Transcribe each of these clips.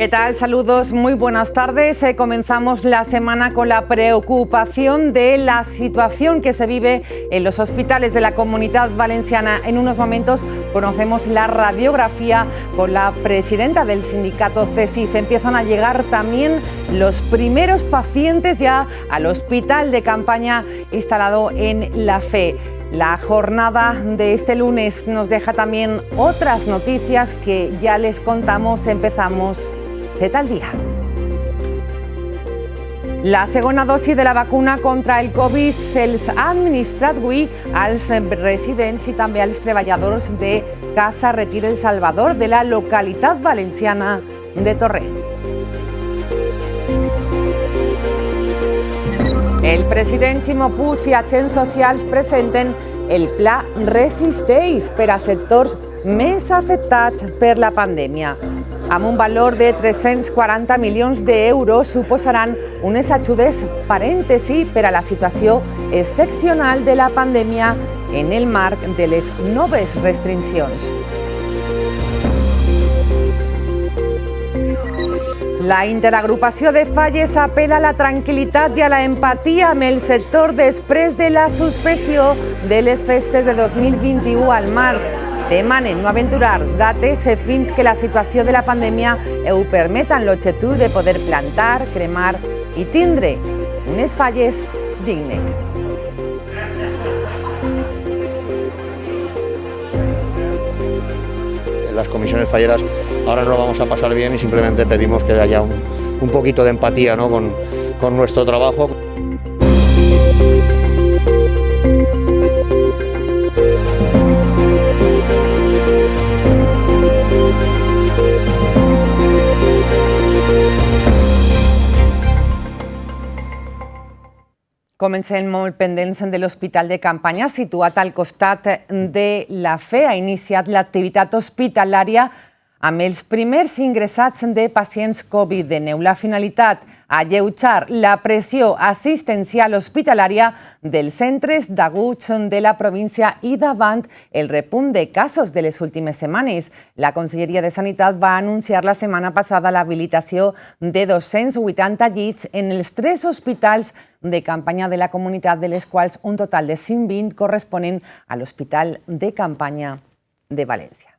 ¿Qué tal? Saludos, muy buenas tardes. Comenzamos la semana con la preocupación de la situación que se vive en los hospitales de la Comunidad Valenciana. En unos momentos conocemos la radiografía con la presidenta del sindicato CESIF. Empiezan a llegar también los primeros pacientes ya al hospital de campaña instalado en La Fe. La jornada de este lunes nos deja también otras noticias que ya les contamos. Empezamos Z al día. La segona dosi de la vacuna contra el Covid se'ls ha administrat avui als residents i també als treballadors de Casa Retir El Salvador de la localitat valenciana de Torrent. El president Ximo Puig i agents socials presenten el pla Resisteix per a sectors més afectats per la pandèmia. Amb un valor de 340 milions d'euros suposaran unes ajudes parèntesi per a la situació excepcional de la pandèmia en el marc de les noves restriccions. La interagrupació de Falles apela a la tranquil·litat i a la empatia amb el sector després de la suspensió de les festes de 2021 al març. Demanen no aventurar dates fins que la situació de la pandèmia ho permeta, amb l'objectiu de poder plantar, cremar i tindre unes falles dignes. Las comisiones falleras ahora no lo vamos a pasar bien y simplemente pedimos que haya un poquito de empatía, ¿no?, con nuestro trabajo. Comencem molt pendents de l'Hospital de Campanya, situat al costat de La Fe. Ha iniciat l'activitat hospitalària amb els primers ingressats de pacients Covid-19. La finalitat, alleujar la pressió assistencial hospitalària dels centres d'aguts de la província i davant el repunt de casos de les últimes setmanes. La Conselleria de Sanitat va anunciar la setmana passada l'habilitació de 280 llits en els 3 hospitals de campanya de la comunitat, de les quals un total de 120 corresponen a l'Hospital de Campanya de València.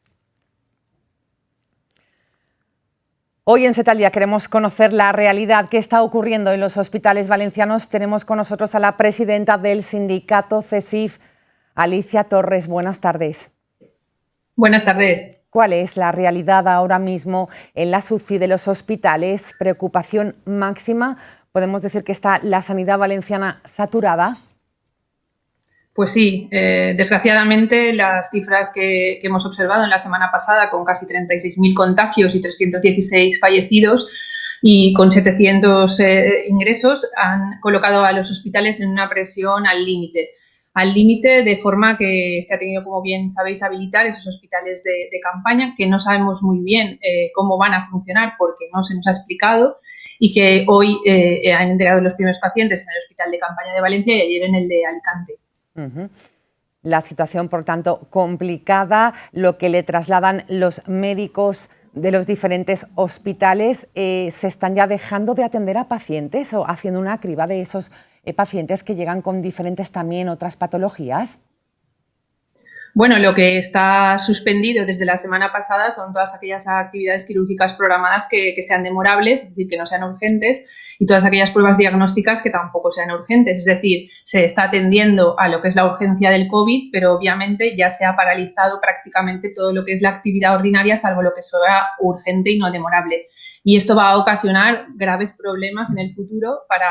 Hoy en Z al Día queremos conocer la realidad que está ocurriendo en los hospitales valencianos. Tenemos con nosotros a la presidenta del sindicato CESIF, Alicia Torres. Buenas tardes. Buenas tardes. ¿Cuál es la realidad ahora mismo en la UCI de los hospitales? ¿Preocupación máxima? ¿Podemos decir que está la sanidad valenciana saturada? Pues sí, desgraciadamente las cifras que hemos observado en la semana pasada, con casi 36.000 contagios y 316 fallecidos y con 700 ingresos, han colocado a los hospitales en una presión al límite, de forma que se ha tenido, como bien sabéis, habilitar esos hospitales de campaña, que no sabemos muy bien cómo van a funcionar porque no se nos ha explicado, y que hoy han entregado los primeros pacientes en el Hospital de Campaña de Valencia y ayer en el de Alicante. La situación, por tanto, complicada, lo que le trasladan los médicos de los diferentes hospitales. ¿Se están ya dejando de atender a pacientes o haciendo una criba de esos pacientes que llegan con diferentes también otras patologías? Bueno, lo que está suspendido desde la semana pasada son todas aquellas actividades quirúrgicas programadas que sean demorables, es decir, que no sean urgentes, y todas aquellas pruebas diagnósticas que tampoco sean urgentes. Es decir, se está atendiendo a lo que es la urgencia del COVID, pero obviamente ya se ha paralizado prácticamente todo lo que es la actividad ordinaria, salvo lo que sea urgente y no demorable. Y esto va a ocasionar graves problemas en el futuro para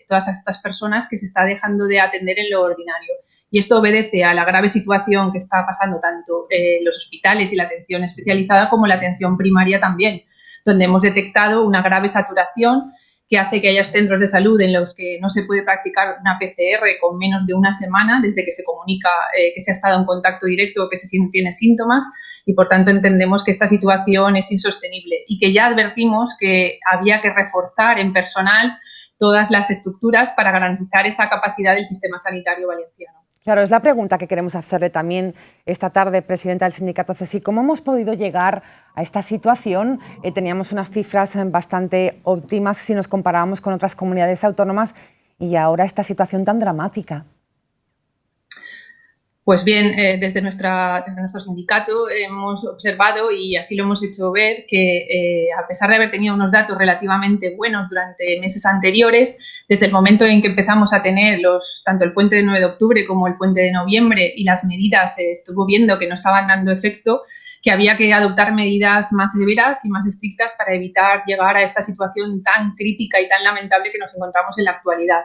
todas estas personas que se está dejando de atender en lo ordinario. Y esto obedece a la grave situación que está pasando tanto los hospitales y la atención especializada como la atención primaria también, donde hemos detectado una grave saturación que hace que haya centros de salud en los que no se puede practicar una PCR con menos de una semana desde que se comunica que se ha estado en contacto directo o que se tiene síntomas, y por tanto entendemos que esta situación es insostenible y que ya advertimos que había que reforzar en personal todas las estructuras para garantizar esa capacidad del sistema sanitario valenciano. Claro, es la pregunta que queremos hacerle también esta tarde, presidenta del sindicato CESIF. ¿Cómo hemos podido llegar a esta situación? Teníamos unas cifras bastante óptimas si nos comparábamos con otras comunidades autónomas y ahora esta situación tan dramática. Pues bien, desde nuestro sindicato hemos observado, y así lo hemos hecho ver, que a pesar de haber tenido unos datos relativamente buenos durante meses anteriores, desde el momento en que empezamos a tener tanto el puente de 9 de octubre como el puente de noviembre y las medidas se estuvo viendo que no estaban dando efecto, que había que adoptar medidas más severas y más estrictas para evitar llegar a esta situación tan crítica y tan lamentable que nos encontramos en la actualidad.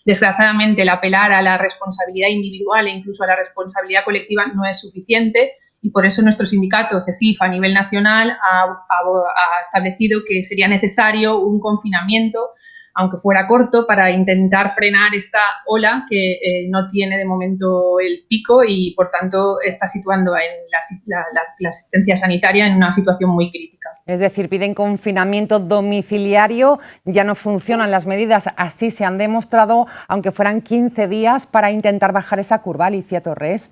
Desgraciadamente, el apelar a la responsabilidad individual e incluso a la responsabilidad colectiva no es suficiente y por eso nuestro sindicato, CESIF, a nivel nacional, ha establecido que sería necesario un confinamiento, aunque fuera corto, para intentar frenar esta ola que no tiene de momento el pico y, por tanto, está situando en la asistencia sanitaria en una situación muy crítica. Es decir, piden confinamiento domiciliario, ya no funcionan las medidas, así se han demostrado, aunque fueran 15 días, para intentar bajar esa curva, Alicia Torres.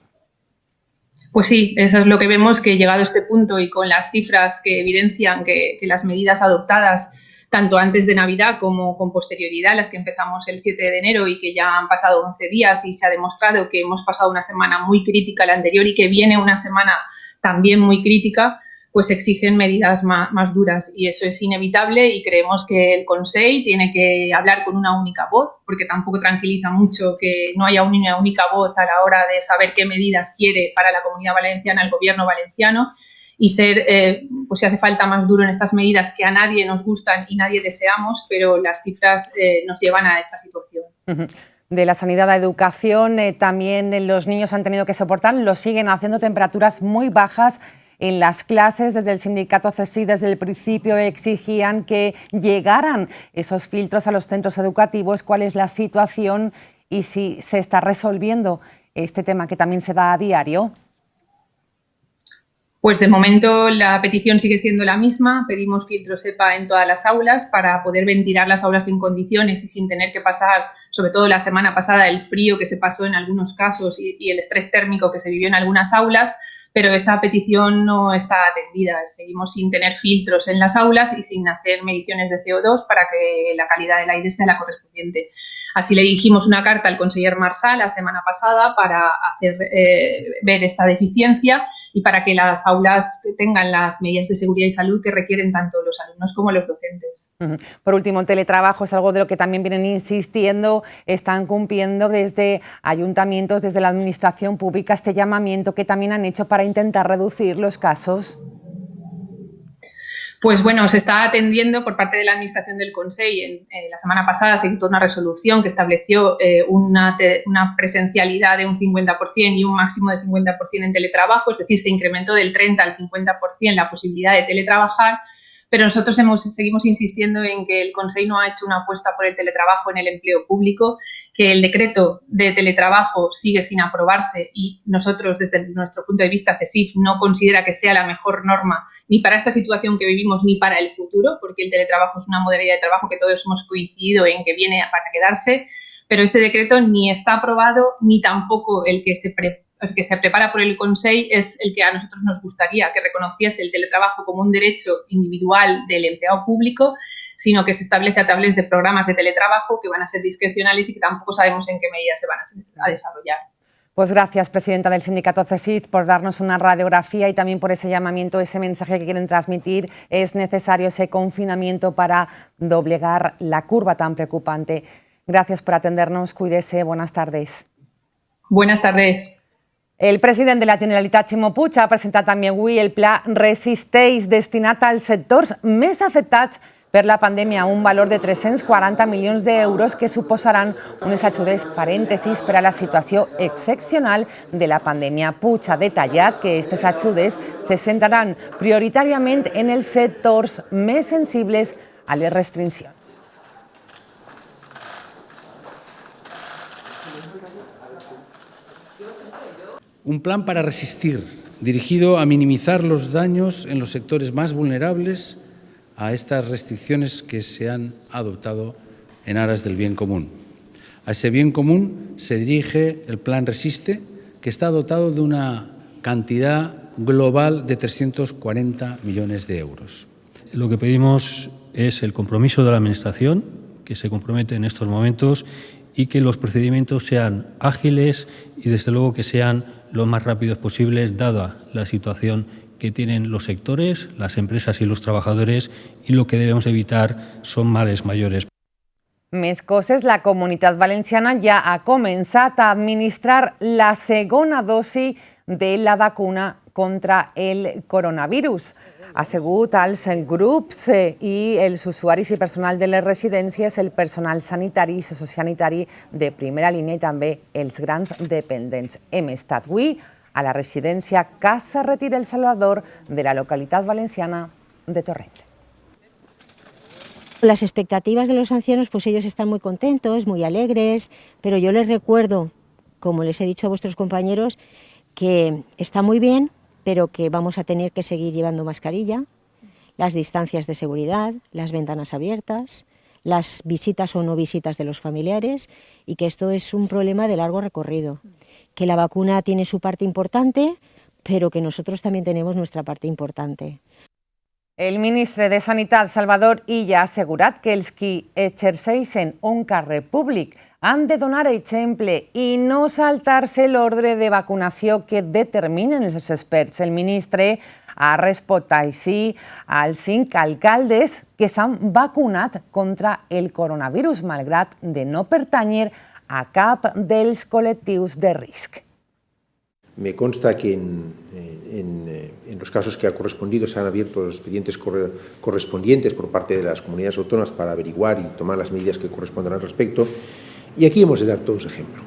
Pues sí, eso es lo que vemos, que llegado a este punto y con las cifras que evidencian que las medidas adoptadas tanto antes de Navidad como con posterioridad, las que empezamos el 7 de enero y que ya han pasado 11 días y se ha demostrado que hemos pasado una semana muy crítica la anterior y que viene una semana también muy crítica, pues exigen medidas más duras y eso es inevitable y creemos que el Consell tiene que hablar con una única voz, porque tampoco tranquiliza mucho que no haya una única voz a la hora de saber qué medidas quiere para la Comunidad Valenciana el Gobierno valenciano y ser, pues si hace falta, más duro en estas medidas que a nadie nos gustan y nadie deseamos, pero las cifras nos llevan a esta situación. De la sanidad a educación, también los niños han tenido que soportar, lo siguen haciendo, temperaturas muy bajas en las clases. Desde el sindicato CESIF desde el principio exigían que llegaran esos filtros a los centros educativos. ¿Cuál es la situación y si se está resolviendo este tema que también se da a diario? Pues de momento la petición sigue siendo la misma. Pedimos filtros EPA en todas las aulas para poder ventilar las aulas en condiciones y sin tener que pasar, sobre todo la semana pasada, el frío que se pasó en algunos casos y el estrés térmico que se vivió en algunas aulas. Pero esa petición no está atendida. Seguimos sin tener filtros en las aulas y sin hacer mediciones de CO2 para que la calidad del aire sea la correspondiente. Así le dirigimos una carta al conseller Marsal la semana pasada para hacer ver esta deficiencia y para que las aulas tengan las medidas de seguridad y salud que requieren tanto los alumnos como los docentes. Por último, el teletrabajo es algo de lo que también vienen insistiendo, están cumpliendo desde ayuntamientos, desde la administración pública, este llamamiento que también han hecho para intentar reducir los casos. Pues bueno, se está atendiendo por parte de la Administración del Consell. La semana pasada se dictó una resolución que estableció una presencialidad de un 50% y un máximo de 50% en teletrabajo, es decir, se incrementó del 30 al 50% la posibilidad de teletrabajar, pero nosotros seguimos insistiendo en que el Consell no ha hecho una apuesta por el teletrabajo en el empleo público, que el decreto de teletrabajo sigue sin aprobarse y nosotros, desde nuestro punto de vista, CESIF no considera que sea la mejor norma ni para esta situación que vivimos ni para el futuro, porque el teletrabajo es una modalidad de trabajo que todos hemos coincidido en que viene para quedarse, pero ese decreto ni está aprobado ni tampoco el que se prepara por el Consell es el que a nosotros nos gustaría, que reconociese el teletrabajo como un derecho individual del empleado público, sino que se establece a través de programas de teletrabajo que van a ser discrecionales y que tampoco sabemos en qué medida se van a desarrollar. Pues gracias, presidenta del sindicato CESIF, por darnos una radiografía y también por ese llamamiento, ese mensaje que quieren transmitir. Es necesario ese confinamiento para doblegar la curva tan preocupante. Gracias por atendernos, cuídese, buenas tardes. Buenas tardes. El president de la Generalitat, Ximo Puig, ha presentat també avui el pla Resisteix, destinat als sectors més afectats per la pandèmia, un valor de 340 milions d'euros que suposaran unes ajudes, parèntesis, per a la situació excepcional de la pandèmia. Puig ha detallat que aquestes ajudes se centraran prioritàriament en els sectors més sensibles a les restriccions. Un plan para resistir, dirigido a minimizar los daños en los sectores más vulnerables a estas restricciones que se han adoptado en aras del bien común. A ese bien común se dirige el Plan Resiste, que está dotado de una cantidad global de 340 millones de euros. Lo que pedimos es el compromiso de la Administración, que se compromete en estos momentos, y que los procedimientos sean ágiles y, desde luego, que sean lo más rápidos posibles, dada la situación que tienen los sectores, las empresas y los trabajadores, y lo que debemos evitar son males mayores. Més coses, la Comunitat Valenciana ja ha començat a administrar la segona dosi de la vacuna contra el coronavirus. Ha sigut als grups i els usuaris i personal de les residències, el personal sanitari i sociosanitari de primera línia i també els grans dependents. Hem estat avui a la residència Casa Retir El Salvador de la localitat valenciana de Torrent. Las expectativas de los ancianos, pues ellos están muy contentos, muy alegres, pero yo les recuerdo, como les he dicho a vuestros compañeros, que está muy bien, pero que vamos a tener que seguir llevando mascarilla, las distancias de seguridad, las ventanas abiertas, las visitas o no visitas de los familiares, y que esto es un problema de largo recorrido, que la vacuna tiene su parte importante, pero que nosotros también tenemos nuestra parte importante. El ministre de Sanitat, Salvador Illa, ha assegurat que els qui exerceixen un càrrec públic han de donar exemple i no saltar-se l'ordre de vacunació que determinen els experts. El ministre ha respost així als 5 alcaldes que s'han vacunat contra el coronavirus, malgrat de no pertànyer a cap dels col·lectius de risc. Me consta que en los casos que ha correspondido se han abierto los expedientes correspondientes por parte de las comunidades autónomas para averiguar y tomar las medidas que correspondan al respecto. Y aquí hemos de dar todos ejemplo.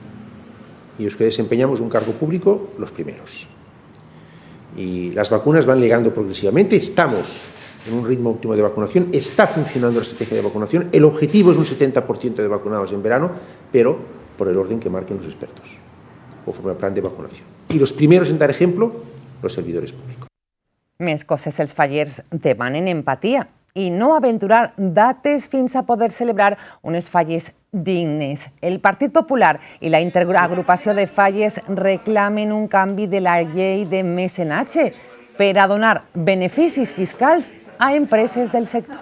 Y los que desempeñamos un cargo público, los primeros. Y las vacunas van llegando progresivamente. Estamos en un ritmo óptimo de vacunación. Está funcionando la estrategia de vacunación. El objetivo es un 70% de vacunados en verano, pero por el orden que marquen los expertos, conforme al plan de vacunación. I els primers en dar ejemplo, los servidores públicos. Més coses, els fallers demanen empatia i no aventurar dates fins a poder celebrar unes falles dignes. El Partit Popular i la Interagrupació de Falles reclamen un canvi de la llei de mecenatge per a donar beneficis fiscals a empreses del sector.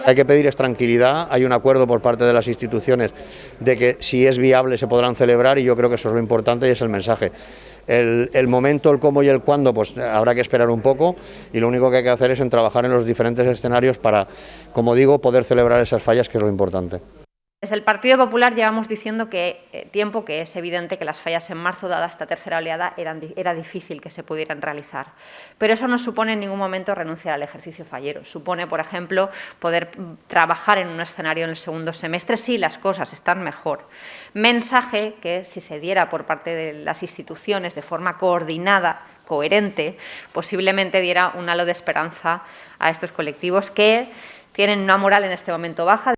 Hay que pedir es tranquilidad, hay un acuerdo por parte de las instituciones de que si es viable se podrán celebrar y yo creo que eso es lo importante y es el mensaje. El momento, el cómo y el cuándo, pues habrá que esperar un poco y lo único que hay que hacer es trabajar en los diferentes escenarios para, como digo, poder celebrar esas fallas, que es lo importante. Desde el Partido Popular llevamos diciendo que es evidente que las fallas en marzo, dada esta tercera oleada, era difícil que se pudieran realizar. Pero eso no supone en ningún momento renunciar al ejercicio fallero. Supone, por ejemplo, poder trabajar en un escenario en el segundo semestre si las cosas están mejor. Mensaje que, si se diera por parte de las instituciones de forma coordinada, coherente, posiblemente diera un halo de esperanza a estos colectivos que tienen una moral en este momento baja.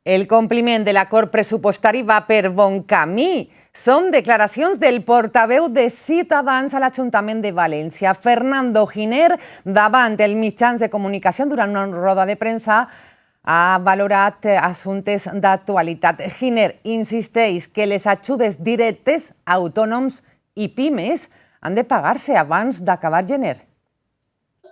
El compliment de l'acord pressupostari va per bon camí. Són declaracions del portaveu de Ciutadans a l'Ajuntament de València, Fernando Giner, davant els mitjans de comunicació durant una roda de premsa, ha valorat assumptes d'actualitat. Giner insisteix que les ajudes directes a autònoms i pimes han de pagar-se abans d'acabar gener.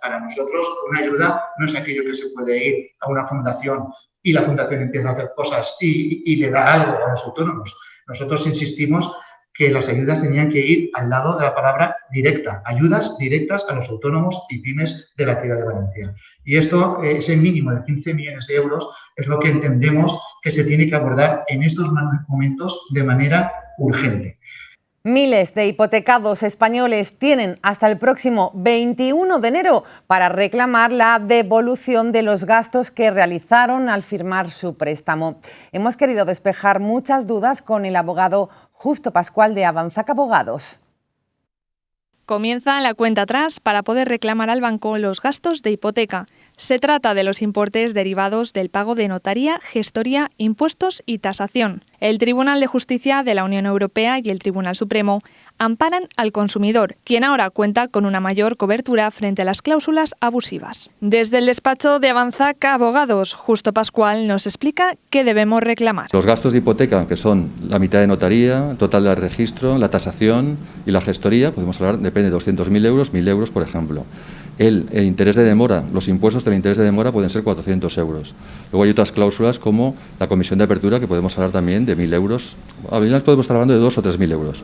Para nosotros, una ayuda no es aquello que se puede ir a una fundación y la fundación empieza a hacer cosas y le da algo a los autónomos. Nosotros insistimos que las ayudas tenían que ir al lado de la palabra directa, ayudas directas a los autónomos y pymes de la ciudad de Valencia. Y esto, ese mínimo de 15 millones de euros, es lo que entendemos que se tiene que abordar en estos momentos de manera urgente. Miles de hipotecados españoles tienen hasta el próximo 21 de enero para reclamar la devolución de los gastos que realizaron al firmar su préstamo. Hemos querido despejar muchas dudas con el abogado Justo Pascual de Avanzac Abogados. Comienza la cuenta atrás para poder reclamar al banco los gastos de hipoteca. Se trata de los importes derivados del pago de notaría, gestoría, impuestos y tasación. El Tribunal de Justicia de la Unión Europea y el Tribunal Supremo amparan al consumidor, quien ahora cuenta con una mayor cobertura frente a las cláusulas abusivas. Desde el despacho de Avanzac Abogados, Justo Pascual nos explica qué debemos reclamar. Los gastos de hipoteca, que son la mitad de notaría, el total del registro, la tasación y la gestoría, podemos hablar, depende de 200.000 euros, 1.000 euros, por ejemplo. El interés de demora, los impuestos del interés de demora pueden ser 400 euros. Luego hay otras cláusulas como la comisión de apertura, que podemos hablar también de 1.000 euros. Al final podemos estar hablando de 2.000 o 3.000 euros.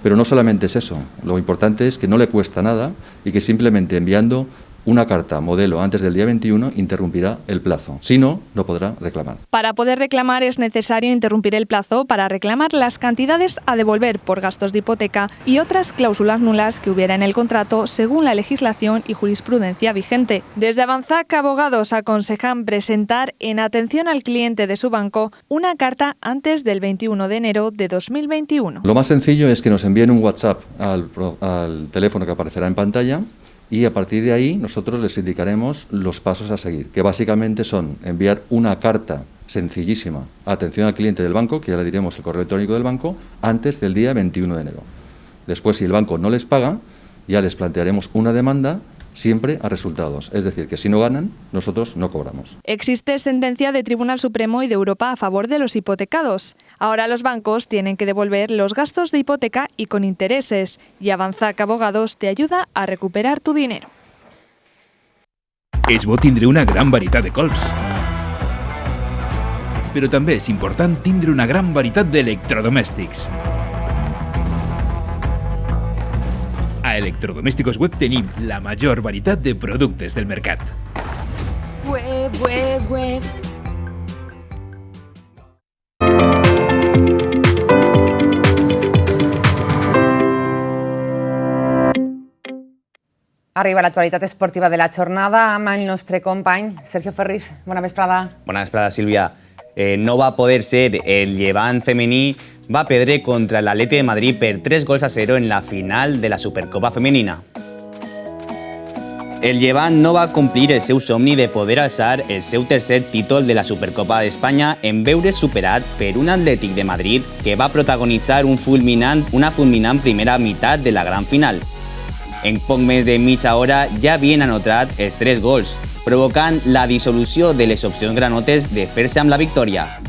Pero no solamente es eso, lo importante es que no le cuesta nada y que simplemente enviando una carta modelo antes del día 21 interrumpirá el plazo. Si no, no podrá reclamar. Para poder reclamar es necesario interrumpir el plazo para reclamar las cantidades a devolver por gastos de hipoteca y otras cláusulas nulas que hubiera en el contrato según la legislación y jurisprudencia vigente. Desde Avanzac Abogados aconsejan presentar en atención al cliente de su banco una carta antes del 21 de enero de 2021. Lo más sencillo es que nos envíen un WhatsApp al teléfono que aparecerá en pantalla. Y a partir de ahí nosotros les indicaremos los pasos a seguir, que básicamente son enviar una carta sencillísima, atención al cliente del banco, que ya le diremos el correo electrónico del banco, antes del día 21 de enero. Después, si el banco no les paga, ya les plantearemos una demanda siempre a resultados. Es decir, que si no ganan, nosotros no cobramos. Existe sentencia de Tribunal Supremo y de Europa a favor de los hipotecados. Ahora los bancos tienen que devolver los gastos de hipoteca y con intereses. Y Avanzac Abogados te ayuda a recuperar tu dinero. Esbo tindre una gran varietat de colps. Però també és important tindre una gran varietat d'electrodomèstics. A Electrodomésticos Web tenim la major varietat de productes del mercat. Web. Arriba l'actualitat esportiva de la jornada amb el nostre company Sergio Ferris. Bona vesprada. Bona vesprada, Sílvia. No va poder ser. El Llevant femení va perdre contra l'Atleti de Madrid per 3-0 en la final de la Supercopa femenina. El Llevant no va complir el seu somni de poder alçar el seu tercer títol de la Supercopa d'Espanya en veure's superat per un Atlètic de Madrid que va protagonitzar una fulminant primera meitat de la gran final. En poc més de mitja hora ja havien anotat els 3 gols, provocant la dissolució de les opcions granotes de fer-se amb la victòria.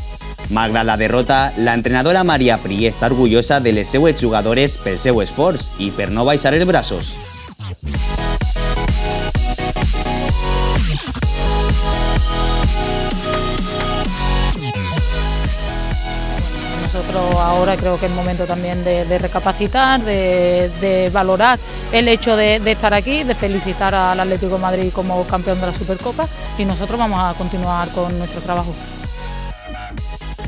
Malgrat la derrota, l'entrenadora Maria Pri està orgullosa de les seues jugadores pel seu esforç i per no baixar els braços. Nosotros ahora creo que es momento también de recapacitar, de valorar el hecho de estar aquí, de felicitar al Atlético de Madrid como campeón de la Supercopa y nosotros vamos a continuar con nuestro trabajo.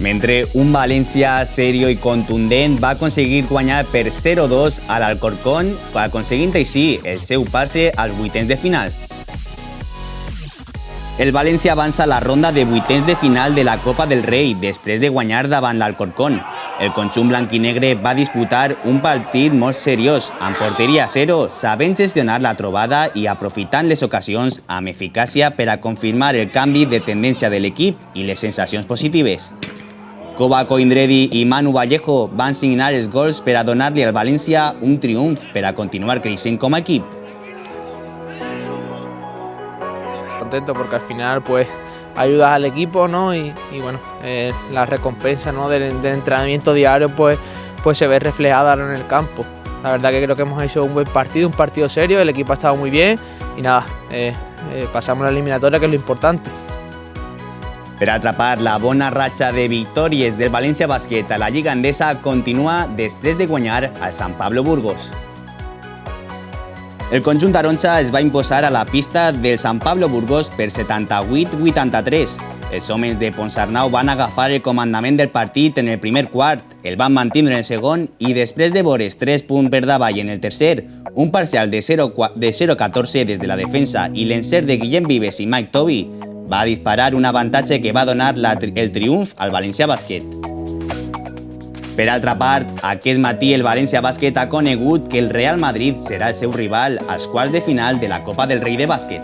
Mentre un València serio i contundent va aconseguir guanyar per 0-2 a l'Alcorcón, aconseguint així el seu passe als vuitens de final. El València avança a la ronda de vuitens de final de la Copa del Rei després de guanyar davant l'Alcorcón. El conjunt blanquinegre va disputar un partit molt seriós, amb porteria a 0, sabent gestionar la trobada i aprofitant les ocasions amb eficàcia per a confirmar el canvi de tendència de l'equip i les sensacions positives. Kovaco Indredi i Manu Vallejo van signar els gols per a donar-li al València un triomf per a continuar creixent com a equip. Contento porque al final pues ayudas al equipo, ¿no? y bueno, la recompensa, ¿no? del entrenamiento diario pues se ve reflejada en el campo. La verdad que creo que hemos hecho un buen partido, un partido serio, el equipo ha estado muy bien y nada, pasamos la eliminatoria, que es lo importante. Per atrapar la bona ratxa de victòries del València Bàsquet a la Lliga Endesa continua després de guanyar al Sant Pablo Burgos. El conjunt taronja es va imposar a la pista del Sant Pablo Burgos per 78-83. Els homes de Ponsarnau van agafar el comandament del partit en el primer quart, el van mantenir en el segon i després de veure's 3 punts per davall en el tercer, un parcial de 0-14 des de la defensa i l'encert de Guillem Vives i Mike Tobi, va disparar un avantatge que va donar el triomf al València Bàsquet. Per altra part, aquest matí el València Bàsquet ha conegut que el Real Madrid serà el seu rival als quarts de final de la Copa del Rei de bàsquet.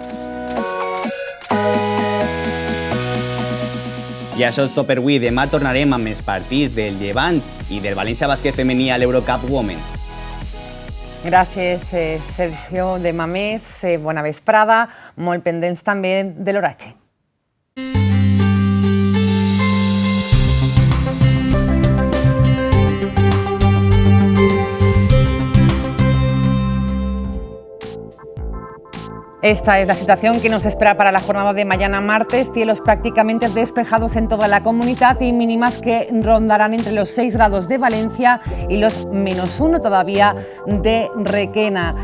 I això és tot per avui. Demà tornarem amb els partits del Llevant i del València Bàsquet femení a l'Eurocup Women. Gràcies, Sergio. Demà més, bona vesprada, molt pendents també de l'oratge. Esta es la situación que nos espera para la jornada de mañana martes. Cielos prácticamente despejados en toda la comunidad y mínimas que rondarán entre los 6 grados de Valencia y los -1 todavía de Requena.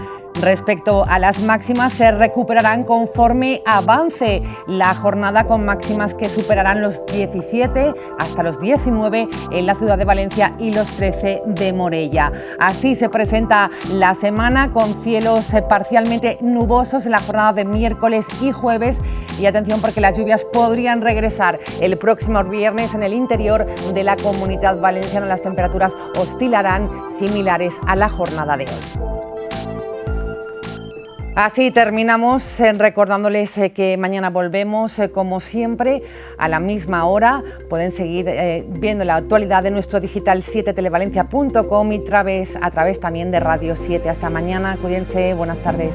Respecto a las máximas, se recuperarán conforme avance la jornada, con máximas que superarán los 17 hasta los 19 en la ciudad de Valencia y los 13 de Morella. Así se presenta la semana, con cielos parcialmente nubosos en la jornada de miércoles y jueves. Y atención, porque las lluvias podrían regresar el próximo viernes en el interior de la Comunidad Valenciana. Las temperaturas oscilarán similares a la jornada de hoy. Así terminamos recordándoles que mañana volvemos, como siempre, a la misma hora. Pueden seguir viendo la actualidad de nuestro digital 7televalencia.com y a través también de Radio 7. Hasta mañana, cuídense, buenas tardes.